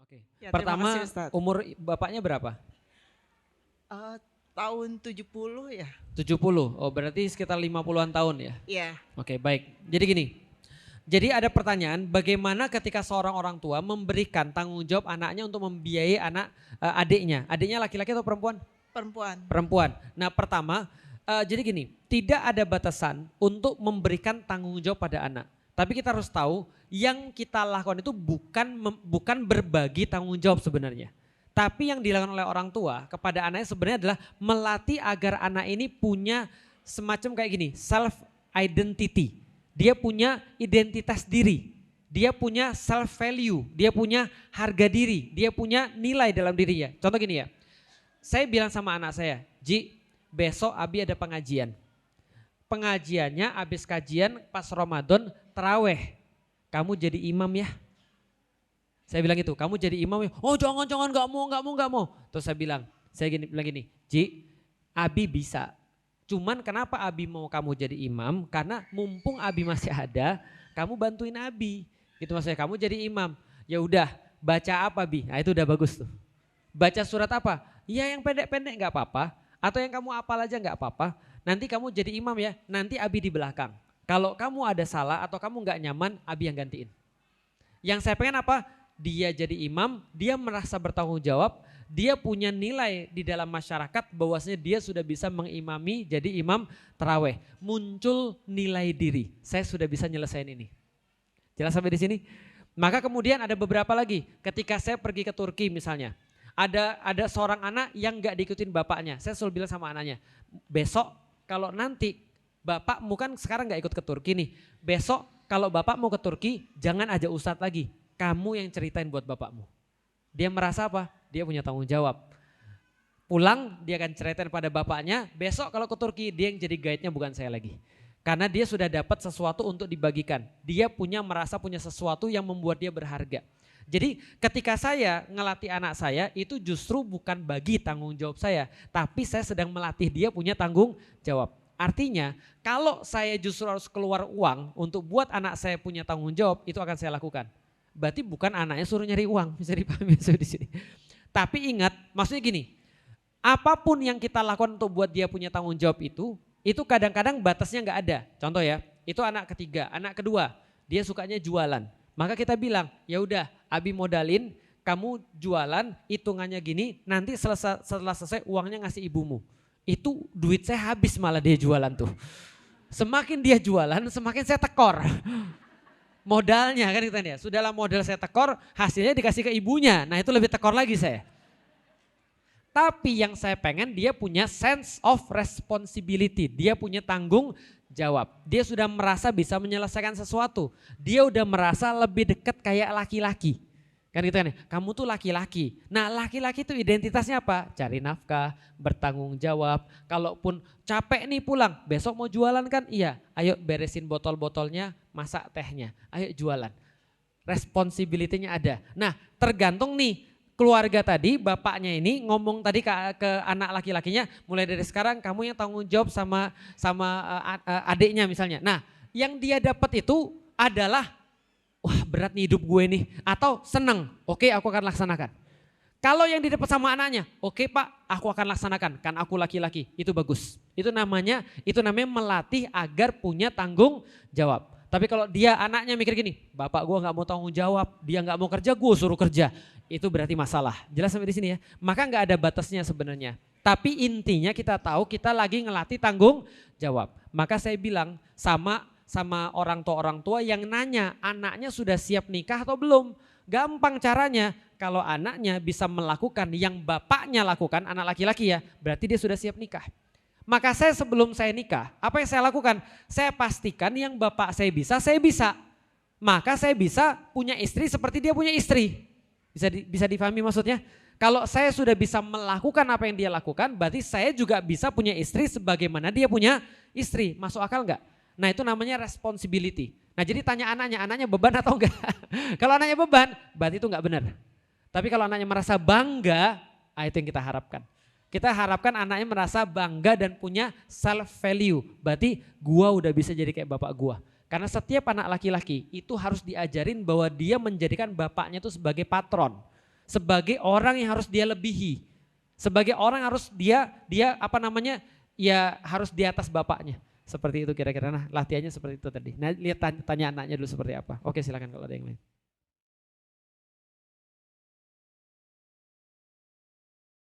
Oke. Ya, terima kasih Pertama, Ustadz. umur bapaknya berapa? Eh, tahun 70 ya? 70. Oh, berarti sekitar 50-an tahun ya. Iya. Oke, baik. Jadi gini. Jadi ada pertanyaan, bagaimana ketika seorang orang tua memberikan tanggung jawab anaknya untuk membiayai adiknya? Adiknya laki-laki atau perempuan? Perempuan. Perempuan. Nah, pertama, jadi gini, tidak ada batasan untuk memberikan tanggung jawab pada anak. Tapi kita harus tahu yang kita lakukan itu bukan berbagi tanggung jawab sebenarnya. Tapi yang dilakukan oleh orang tua kepada anaknya sebenarnya adalah melatih agar anak ini punya semacam kayak gini, self identity. Dia punya identitas diri, dia punya self value, dia punya harga diri, dia punya nilai dalam dirinya. Contoh gini ya, saya bilang sama anak saya, Ji, besok Abi ada pengajian. Pengajiannya habis kajian pas Ramadan teraweh, kamu jadi imam ya. Saya bilang gitu, kamu jadi imam ya. Oh jangan, gak mau. Terus saya bilang gini, Ji, Abi bisa. Cuman kenapa Abi mau kamu jadi imam? Karena mumpung Abi masih ada, kamu bantuin Abi. Gitu maksudnya, kamu jadi imam. Ya udah, baca apa Bi? Nah itu udah bagus tuh. Baca surat apa? Ya yang pendek-pendek gak apa-apa. Atau yang kamu hafal aja gak apa-apa. Nanti kamu jadi imam ya, nanti Abi di belakang. Kalau kamu ada salah atau kamu gak nyaman, Abi yang gantiin. Yang saya pengen apa? Dia jadi imam, dia merasa bertanggung jawab, dia punya nilai di dalam masyarakat bahwasanya dia sudah bisa mengimami jadi imam taraweh. Muncul nilai diri, saya sudah bisa nyelesain ini. Jelas sampai di sini? Maka kemudian ada beberapa lagi, ketika saya pergi ke Turki misalnya, ada seorang anak yang gak diikutin bapaknya, saya selalu bilang sama anaknya, besok kalau nanti bapakmu kan sekarang gak ikut ke Turki nih, besok kalau bapak mau ke Turki jangan ajak ustadz lagi. Kamu yang ceritain buat bapakmu. Dia merasa apa? Dia punya tanggung jawab. Pulang dia akan ceritain pada bapaknya, besok kalau ke Turki dia yang jadi guide-nya bukan saya lagi. Karena dia sudah dapat sesuatu untuk dibagikan. Dia merasa punya sesuatu yang membuat dia berharga. Jadi ketika saya ngelatih anak saya itu justru bukan bagi tanggung jawab saya. Tapi saya sedang melatih dia punya tanggung jawab. Artinya kalau saya justru harus keluar uang untuk buat anak saya punya tanggung jawab itu akan saya lakukan. Berarti bukan anaknya suruh nyari uang, bisa dipahami di sini. Tapi ingat, maksudnya gini, apapun yang kita lakukan untuk buat dia punya tanggung jawab itu kadang-kadang batasnya nggak ada. Contoh ya, itu anak ketiga, anak kedua, dia sukanya jualan. Maka kita bilang, ya udah, Abi modalin, kamu jualan, hitungannya gini, nanti setelah selesai uangnya ngasih ibumu. Itu duit saya habis malah dia jualan tuh. Semakin dia jualan, semakin saya tekor. Modalnya kan gitu ya, sudahlah modal saya tekor, hasilnya dikasih ke ibunya, nah itu lebih tekor lagi saya. Tapi yang saya pengen dia punya sense of responsibility, dia punya tanggung jawab. Dia sudah merasa bisa menyelesaikan sesuatu, dia udah merasa lebih dekat kayak laki-laki. Kan gitu kan ya, kamu tuh laki-laki. Nah laki-laki itu identitasnya apa? Cari nafkah, bertanggung jawab. Kalaupun capek nih pulang, besok mau jualan kan? Iya, ayo beresin botol-botolnya, masak tehnya, ayo jualan. Responsibility-nya ada. Nah tergantung nih keluarga tadi, bapaknya ini ngomong tadi ke anak laki-lakinya, mulai dari sekarang kamu yang tanggung jawab sama adiknya misalnya. Nah yang dia dapat itu adalah wah berat nih hidup gue nih, atau seneng, oke aku akan laksanakan. Kalau yang didapat sama anaknya, oke pak aku akan laksanakan, kan aku laki-laki, itu bagus. Itu namanya melatih agar punya tanggung jawab. Tapi kalau dia anaknya mikir gini, bapak gue gak mau tanggung jawab, dia gak mau kerja, gue suruh kerja. Itu berarti masalah, jelas sampai di sini ya. Maka gak ada batasnya sebenarnya. Tapi intinya kita tahu kita lagi ngelatih tanggung jawab. Maka saya bilang sama orang tua yang nanya anaknya sudah siap nikah atau belum. Gampang caranya, kalau anaknya bisa melakukan yang bapaknya lakukan, anak laki-laki ya, berarti dia sudah siap nikah. Maka saya sebelum saya nikah, apa yang saya lakukan? Saya pastikan yang bapak saya bisa, saya bisa. Maka saya bisa punya istri seperti dia punya istri. Bisa difahami maksudnya? Kalau saya sudah bisa melakukan apa yang dia lakukan, berarti saya juga bisa punya istri sebagaimana dia punya istri. Masuk akal enggak? Nah itu namanya responsibility. Nah jadi tanya anaknya beban atau enggak? Kalau anaknya beban, berarti itu enggak benar. Tapi kalau anaknya merasa bangga, itu yang kita harapkan. Kita harapkan anaknya merasa bangga dan punya self value. Berarti gua udah bisa jadi kayak bapak gua. Karena setiap anak laki-laki itu harus diajarin bahwa dia menjadikan bapaknya itu sebagai patron. sebagai orang yang harus dia lebihi. Sebagai orang harus dia apa namanya, ya harus di atas bapaknya. Seperti itu kira-kira. Nah latihannya seperti itu tadi. Nah lihat tanya anaknya dulu seperti apa. Oke silakan kalau ada yang lain.